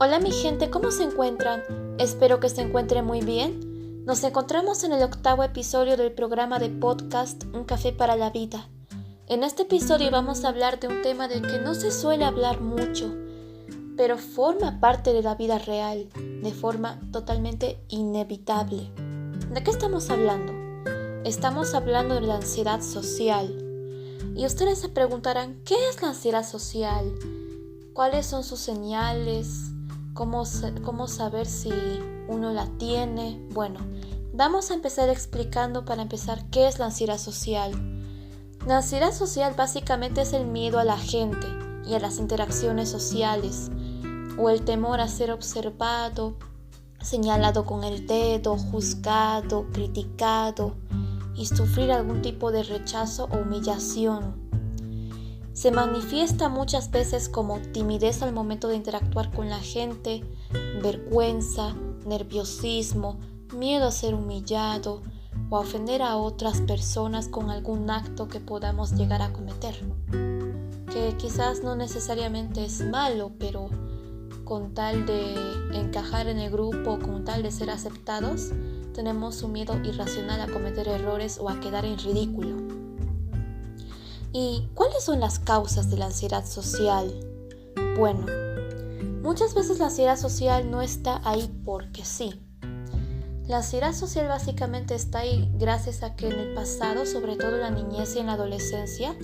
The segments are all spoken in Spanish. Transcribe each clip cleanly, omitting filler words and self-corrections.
Hola mi gente, ¿cómo se encuentran? Espero que se encuentren muy bien. Nos encontramos en el 8º episodio del programa de podcast Un Café para la Vida. En este episodio vamos a hablar de un tema del que no se suele hablar mucho, pero forma parte de la vida real, de forma totalmente inevitable. ¿De qué estamos hablando? Estamos hablando de la ansiedad social. Y ustedes se preguntarán, ¿qué es la ansiedad social? ¿Cuáles son sus señales? ¿Cómo saber si uno la tiene? Bueno, vamos a empezar explicando para empezar qué es la ansiedad social. La ansiedad social básicamente es el miedo a la gente y a las interacciones sociales, o el temor a ser observado, señalado con el dedo, juzgado, criticado y sufrir algún tipo de rechazo o humillación. Se manifiesta muchas veces como timidez al momento de interactuar con la gente, vergüenza, nerviosismo, miedo a ser humillado o a ofender a otras personas con algún acto que podamos llegar a cometer, que quizás no necesariamente es malo, pero con tal de encajar en el grupo, con tal de ser aceptados, tenemos un miedo irracional a cometer errores o a quedar en ridículo. ¿Y cuáles son las causas de la ansiedad social? Bueno, muchas veces la ansiedad social no está ahí porque sí. La ansiedad social básicamente está ahí gracias a que en el pasado, sobre todo en la niñez y en la adolescencia,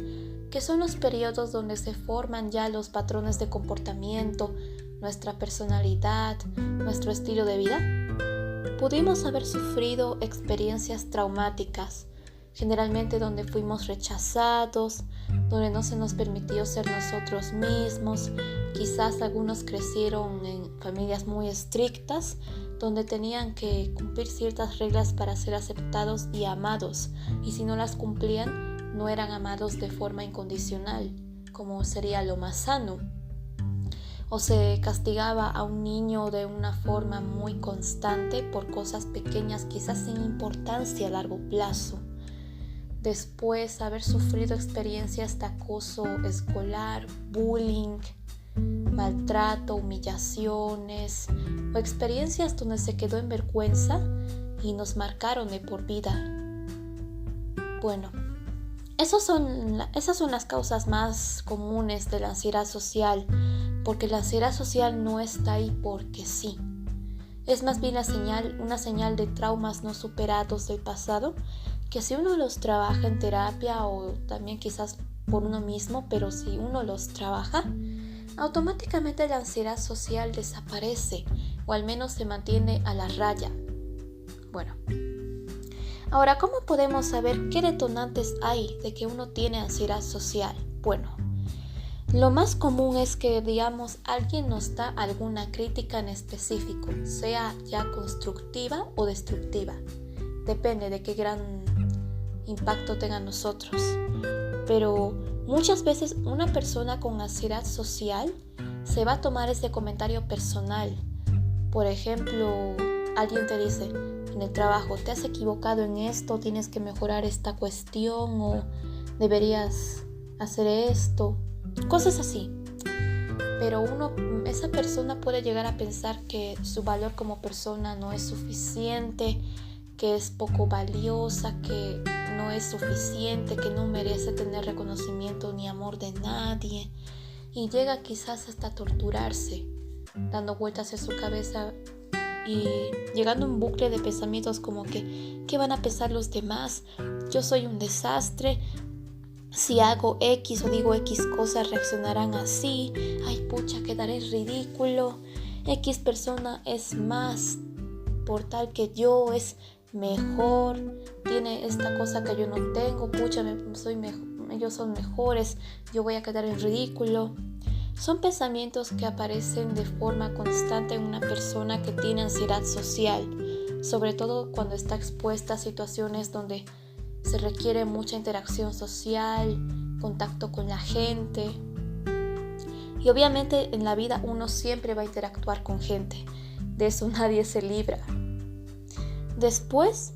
que son los periodos donde se forman ya los patrones de comportamiento, nuestra personalidad, nuestro estilo de vida, pudimos haber sufrido experiencias traumáticas, generalmente donde fuimos rechazados, donde no se nos permitió ser nosotros mismos. Quizás algunos crecieron en familias muy estrictas, donde tenían que cumplir ciertas reglas para ser aceptados y amados, y si no las cumplían, no eran amados de forma incondicional, como sería lo más sano. O se castigaba a un niño de una forma muy constante por cosas pequeñas, quizás sin importancia a largo plazo. Después haber sufrido experiencias de acoso escolar, bullying, maltrato, humillaciones o experiencias donde se quedó en vergüenza y nos marcaron de por vida. Bueno, esas son las causas más comunes de la ansiedad social, porque la ansiedad social no está ahí porque sí. Es más bien una señal de traumas no superados del pasado, que si uno los trabaja en terapia o también quizás por uno mismo, pero si uno los trabaja, automáticamente la ansiedad social desaparece o al menos se mantiene a la raya. Bueno, ahora, ¿cómo podemos saber qué detonantes hay de que uno tiene ansiedad social? Bueno, lo más común es que, digamos, alguien nos da alguna crítica en específico, sea ya constructiva o destructiva. Depende de qué gran impacto tenga en nosotros. Pero muchas veces una persona con ansiedad social se va a tomar ese comentario personal. Por ejemplo, alguien te dice en el trabajo, te has equivocado en esto, tienes que mejorar esta cuestión o deberías hacer esto, cosas así. Pero esa persona puede llegar a pensar que su valor como persona no es suficiente, que es poco valiosa, que no es suficiente, que no merece tener reconocimiento ni amor de nadie, y llega quizás hasta torturarse, dando vueltas en su cabeza y llegando a un bucle de pensamientos como que ¿qué van a pensar los demás? Yo soy un desastre, si hago X o digo X cosas reaccionarán así, ay pucha, quedaré ridículo, X persona es más por tal que yo, es mejor, tiene esta cosa que yo no tengo, pucha, ellos son mejores, yo voy a quedar en ridículo. Son pensamientos que aparecen de forma constante en una persona que tiene ansiedad social, sobre todo cuando está expuesta a situaciones donde se requiere mucha interacción social, contacto con la gente. Y obviamente en la vida uno siempre va a interactuar con gente, de eso nadie se libra. Después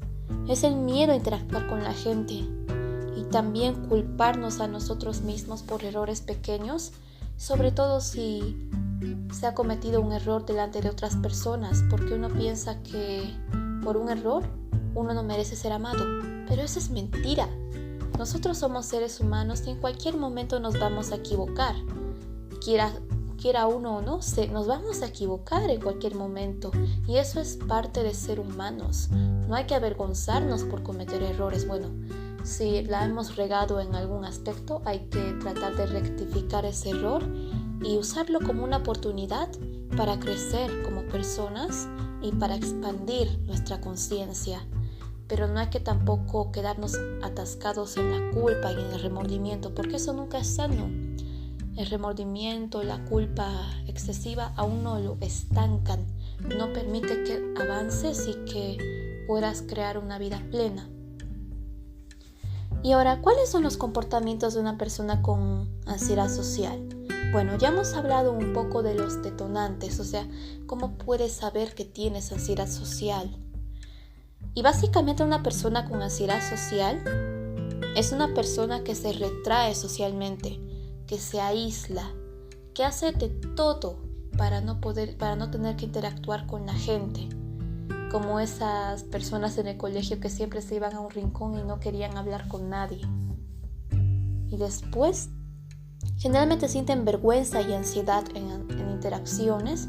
es el miedo a interactuar con la gente y también culparnos a nosotros mismos por errores pequeños, sobre todo si se ha cometido un error delante de otras personas, porque uno piensa que por un error uno no merece ser amado. Pero eso es mentira. Nosotros somos seres humanos y en cualquier momento nos vamos a equivocar. Quiera uno o no, nos vamos a equivocar en cualquier momento. Y eso es parte de ser humanos. No hay que avergonzarnos por cometer errores. Bueno, si la hemos regado en algún aspecto, hay que tratar de rectificar ese error y usarlo como una oportunidad para crecer como personas y para expandir nuestra conciencia. Pero no hay que tampoco quedarnos atascados en la culpa y en el remordimiento, porque eso nunca es sano. El remordimiento, la culpa excesiva a uno lo estancan, no permite que avances y que puedas crear una vida plena. Y ahora, ¿cuáles son los comportamientos de una persona con ansiedad social? Bueno, ya hemos hablado un poco de los detonantes, o sea, ¿cómo puedes saber que tienes ansiedad social? Y básicamente una persona con ansiedad social es una persona que se retrae socialmente, que se aísla, que hace de todo para no tener que interactuar con la gente, como esas personas en el colegio que siempre se iban a un rincón y no querían hablar con nadie. Y después, generalmente sienten vergüenza y ansiedad en interacciones,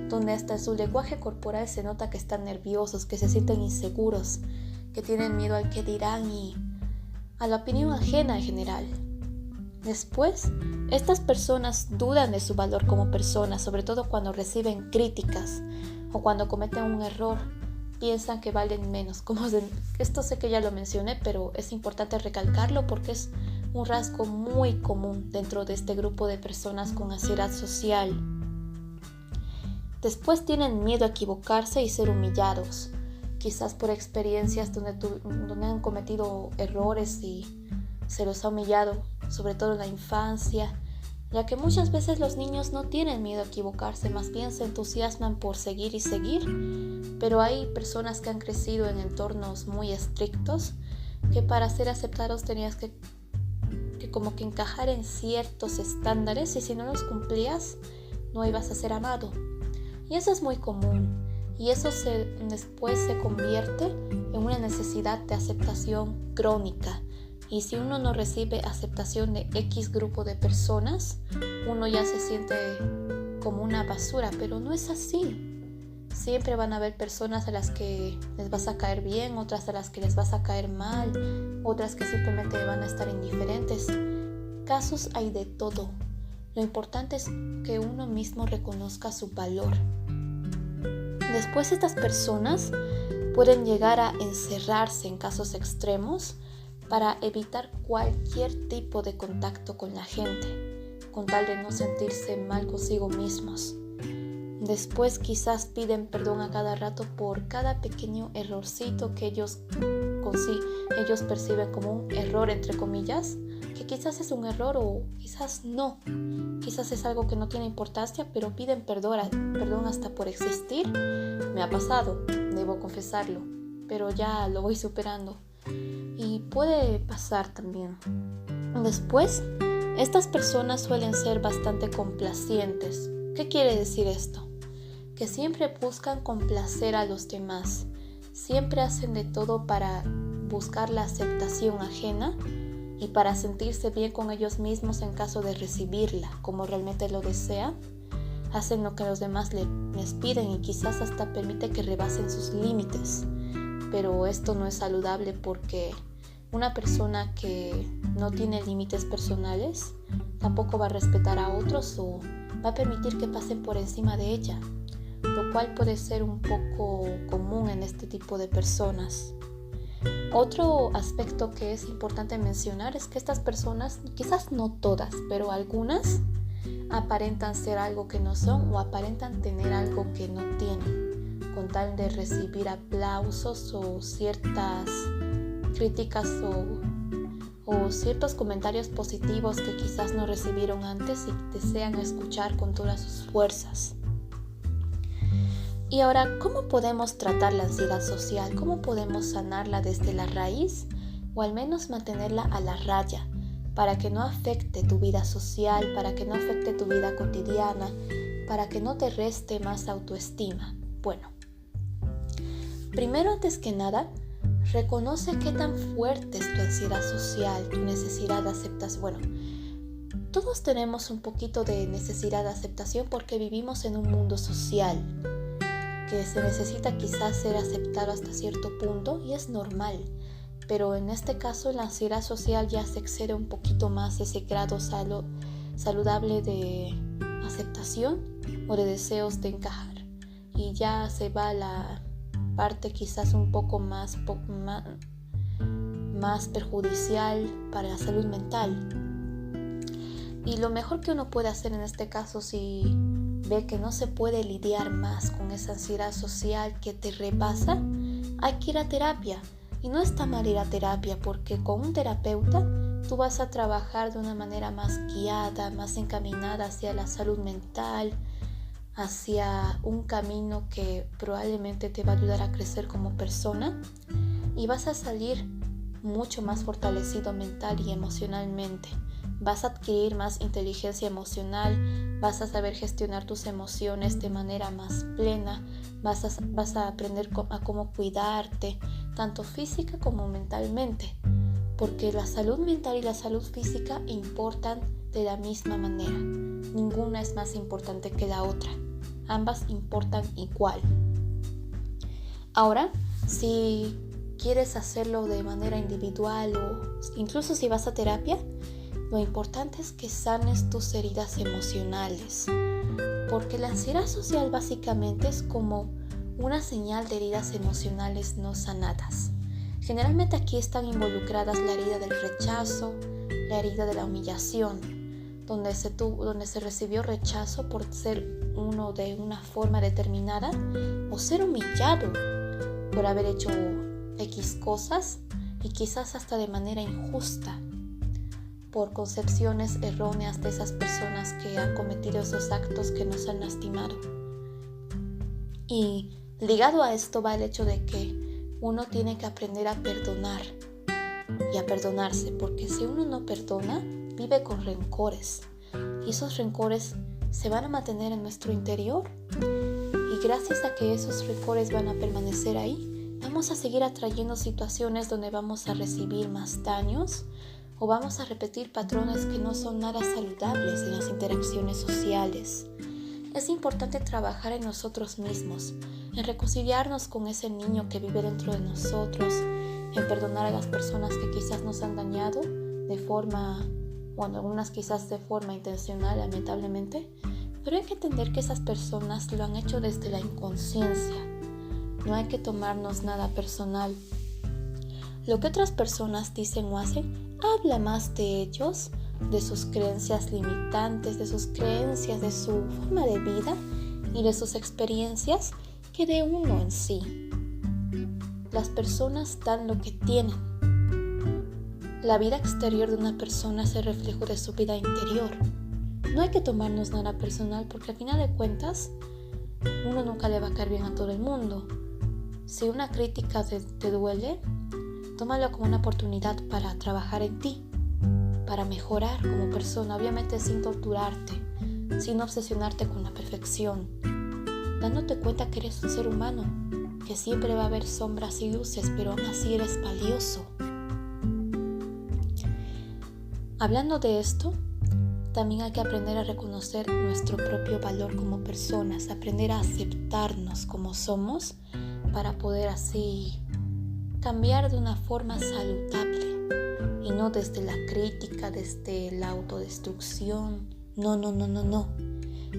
donde hasta en su lenguaje corporal se nota que están nerviosos, que se sienten inseguros, que tienen miedo al que dirán y a la opinión ajena en general. Después, estas personas dudan de su valor como personas, sobre todo cuando reciben críticas o cuando cometen un error, piensan que valen menos. Esto sé que ya lo mencioné, pero es importante recalcarlo porque es un rasgo muy común dentro de este grupo de personas con ansiedad social. Después tienen miedo a equivocarse y ser humillados, quizás por experiencias donde han cometido errores y se los ha humillado, sobre todo en la infancia, ya que muchas veces los niños no tienen miedo a equivocarse, más bien se entusiasman por seguir y seguir, pero hay personas que han crecido en entornos muy estrictos, que para ser aceptados tenías que como que encajar en ciertos estándares y si no los cumplías, no ibas a ser amado. Y eso es muy común y eso después se convierte en una necesidad de aceptación crónica. Y si uno no recibe aceptación de X grupo de personas, uno ya se siente como una basura, pero no es así. Siempre van a haber personas a las que les vas a caer bien, otras a las que les vas a caer mal, otras que simplemente van a estar indiferentes. Casos hay de todo. Lo importante es que uno mismo reconozca su valor. Después estas personas pueden llegar a encerrarse en casos extremos para evitar cualquier tipo de contacto con la gente, con tal de no sentirse mal consigo mismos. Después quizás piden perdón a cada rato por cada pequeño errorcito que ellos perciben como un error entre comillas, que quizás es un error o quizás no, quizás es algo que no tiene importancia, pero piden perdón hasta por existir. Me ha pasado, debo confesarlo, pero ya lo voy superando y puede pasar también. Después, estas personas suelen ser bastante complacientes. ¿Qué quiere decir esto? Que siempre buscan complacer a los demás, siempre hacen de todo para buscar la aceptación ajena y para sentirse bien con ellos mismos en caso de recibirla como realmente lo desean. Hacen lo que los demás les piden y quizás hasta permite que rebasen sus límites. Pero esto no es saludable porque una persona que no tiene límites personales tampoco va a respetar a otros o va a permitir que pasen por encima de ella, lo cual puede ser un poco común en este tipo de personas. Otro aspecto que es importante mencionar es que estas personas, quizás no todas, pero algunas, aparentan ser algo que no son o aparentan tener algo que no tienen, con tal de recibir aplausos o ciertas críticas o ciertos comentarios positivos que quizás no recibieron antes y desean escuchar con todas sus fuerzas. Y ahora, ¿cómo podemos tratar la ansiedad social? ¿Cómo podemos sanarla desde la raíz o al menos mantenerla a la raya para que no afecte tu vida social, para que no afecte tu vida cotidiana, para que no te reste más autoestima? Bueno, primero, antes que nada, reconoce qué tan fuerte es tu ansiedad social, tu necesidad de aceptación. Bueno, todos tenemos un poquito de necesidad de aceptación porque vivimos en un mundo social que se necesita quizás ser aceptado hasta cierto punto y es normal. Pero en este caso la ansiedad social ya se excede un poquito más ese grado saludable de aceptación o de deseos de encajar. Y ya se va a la parte quizás un poco más perjudicial para la salud mental. Y lo mejor que uno puede hacer en este caso, si ve que no se puede lidiar más con esa ansiedad social que te rebasa, hay que ir a terapia. Y no está mal ir a terapia porque con un terapeuta tú vas a trabajar de una manera más guiada, más encaminada hacia la salud mental, hacia un camino que probablemente te va a ayudar a crecer como persona y vas a salir mucho más fortalecido mental y emocionalmente. Vas a adquirir más inteligencia emocional, vas a saber gestionar tus emociones de manera más plena, vas a aprender a cómo cuidarte, tanto física como mentalmente, porque la salud mental y la salud física importan de la misma manera. Ninguna es más importante que la otra. Ambas importan igual. Ahora, si quieres hacerlo de manera individual o incluso si vas a terapia, lo importante es que sanes tus heridas emocionales, porque la ansiedad social básicamente es como una señal de heridas emocionales no sanadas. Generalmente aquí están involucradas la herida del rechazo, la herida de la humillación, donde se recibió rechazo por ser uno de una forma determinada o ser humillado por haber hecho X cosas y quizás hasta de manera injusta por concepciones erróneas de esas personas que han cometido esos actos que nos han lastimado. Y ligado a esto va el hecho de que uno tiene que aprender a perdonar y a perdonarse, porque si uno no perdona, vive con rencores y esos rencores se van a mantener en nuestro interior y gracias a que esos rencores van a permanecer ahí, vamos a seguir atrayendo situaciones donde vamos a recibir más daños o vamos a repetir patrones que no son nada saludables en las interacciones sociales. Es importante trabajar en nosotros mismos, en reconciliarnos con ese niño que vive dentro de nosotros, en perdonar a las personas que quizás nos han dañado de forma, algunas quizás de forma intencional, lamentablemente, pero hay que entender que esas personas lo han hecho desde la inconsciencia. No hay que tomarnos nada personal. Lo que otras personas dicen o hacen habla más de ellos, de sus creencias limitantes, de sus creencias, de su forma de vida y de sus experiencias que de uno en sí. Las personas dan lo que tienen. La vida exterior de una persona es el reflejo de su vida interior. No hay que tomarnos nada personal porque al final de cuentas uno nunca le va a caer bien a todo el mundo. Si una crítica te duele, tómalo como una oportunidad para trabajar en ti, para mejorar como persona, obviamente sin torturarte, sin obsesionarte con la perfección, dándote cuenta que eres un ser humano, que siempre va a haber sombras y luces, pero aún así eres valioso. Hablando de esto, también hay que aprender a reconocer nuestro propio valor como personas, aprender a aceptarnos como somos para poder así cambiar de una forma saludable y no desde la crítica, desde la autodestrucción. No.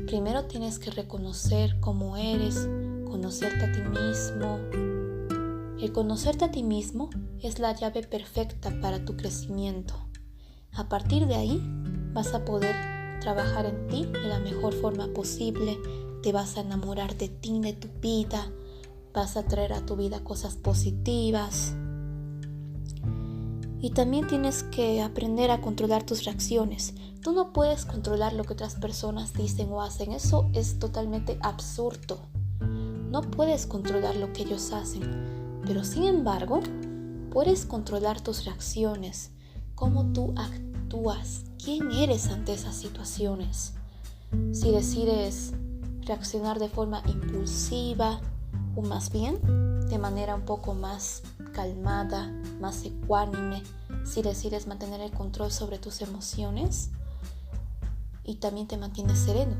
Primero tienes que reconocer cómo eres, conocerte a ti mismo. El conocerte a ti mismo es la llave perfecta para tu crecimiento. A partir de ahí vas a poder trabajar en ti de la mejor forma posible, te vas a enamorar de ti, de tu vida, vas a traer a tu vida cosas positivas. Y también tienes que aprender a controlar tus reacciones. Tú no puedes controlar lo que otras personas dicen o hacen. Eso es totalmente absurdo. No puedes controlar lo que ellos hacen. Pero sin embargo, puedes controlar tus reacciones. Cómo tú actúas. ¿Quién eres ante esas situaciones? Si decides reaccionar de forma impulsiva o más bien de manera un poco más calmada, más ecuánime, si decides mantener el control sobre tus emociones y también te mantienes sereno.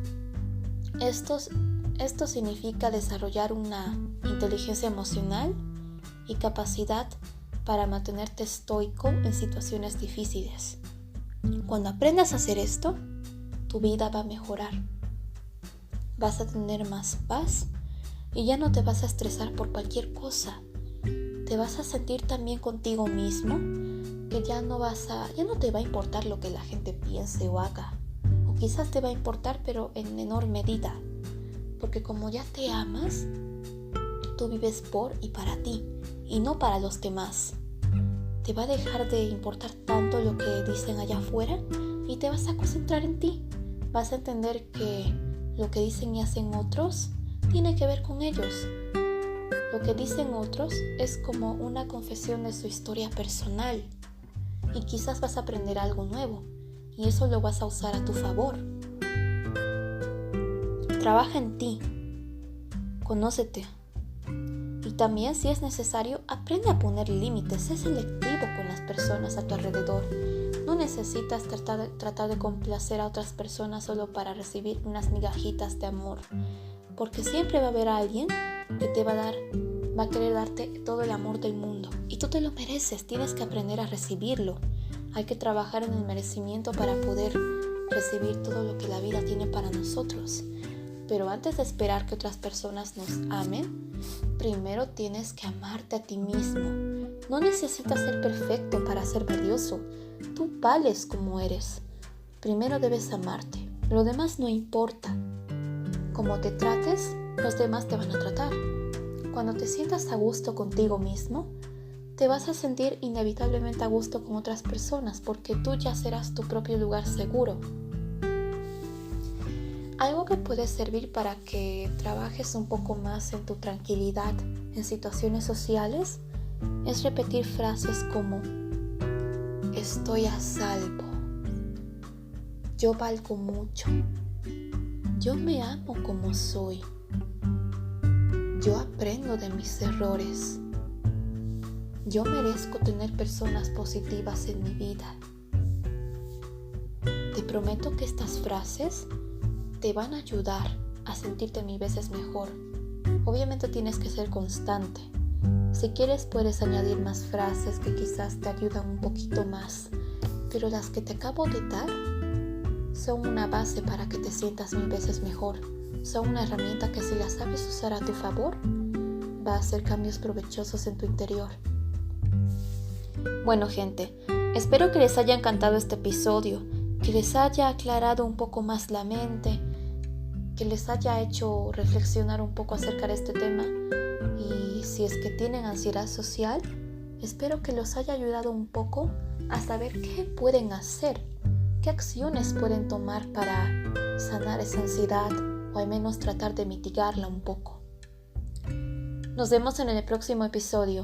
Esto significa desarrollar una inteligencia emocional y capacidad para mantenerte estoico en situaciones difíciles. Cuando aprendas a hacer esto, tu vida va a mejorar. Vas a tener más paz y ya no te vas a estresar por cualquier cosa. Te vas a sentir también contigo mismo, que ya no te va a importar lo que la gente piense o haga. O quizás te va a importar, pero en menor medida. Porque como ya te amas, tú vives por y para ti, y no para los demás. Te va a dejar de importar tanto lo que dicen allá afuera y te vas a concentrar en ti. Vas a entender que lo que dicen y hacen otros tiene que ver con ellos. Lo que dicen otros es como una confesión de su historia personal y quizás vas a aprender algo nuevo y eso lo vas a usar a tu favor. Trabaja en ti, conócete y también, si es necesario, aprende a poner límites. Sé selectivo con las personas a tu alrededor. No necesitas tratar de complacer a otras personas solo para recibir unas migajitas de amor, porque siempre va a haber alguien que va a querer darte todo el amor del mundo y tú te lo mereces. Tienes que aprender a recibirlo. Hay que trabajar en el merecimiento para poder recibir todo lo que la vida tiene para nosotros. Pero antes de esperar que otras personas nos amen, primero tienes que amarte a ti mismo. No necesitas ser perfecto para ser valioso. Tú vales como eres. Primero debes amarte. Lo demás no importa. Como te trates, los demás te van a tratar. Cuando te sientas a gusto contigo mismo, te vas a sentir inevitablemente a gusto con otras personas, porque tú ya serás tu propio lugar seguro. Algo que puede servir para que trabajes un poco más en tu tranquilidad en situaciones sociales es repetir frases como: estoy a salvo, yo valgo mucho, yo me amo como soy, yo aprendo de mis errores, yo merezco tener personas positivas en mi vida. Te prometo que estas frases te van a ayudar a sentirte 1000 veces mejor. Obviamente tienes que ser constante. Si quieres puedes añadir más frases que quizás te ayudan un poquito más, pero las que te acabo de dar son una base para que te sientas 1000 veces mejor. Son una herramienta que, si la sabes usar a tu favor, va a hacer cambios provechosos en tu interior. Bueno, gente, espero que les haya encantado este episodio, que les haya aclarado un poco más la mente, que les haya hecho reflexionar un poco acerca de este tema. Y si es que tienen ansiedad social, espero que los haya ayudado un poco a saber qué pueden hacer, qué acciones pueden tomar para sanar esa ansiedad o al menos tratar de mitigarla un poco. Nos vemos en el próximo episodio.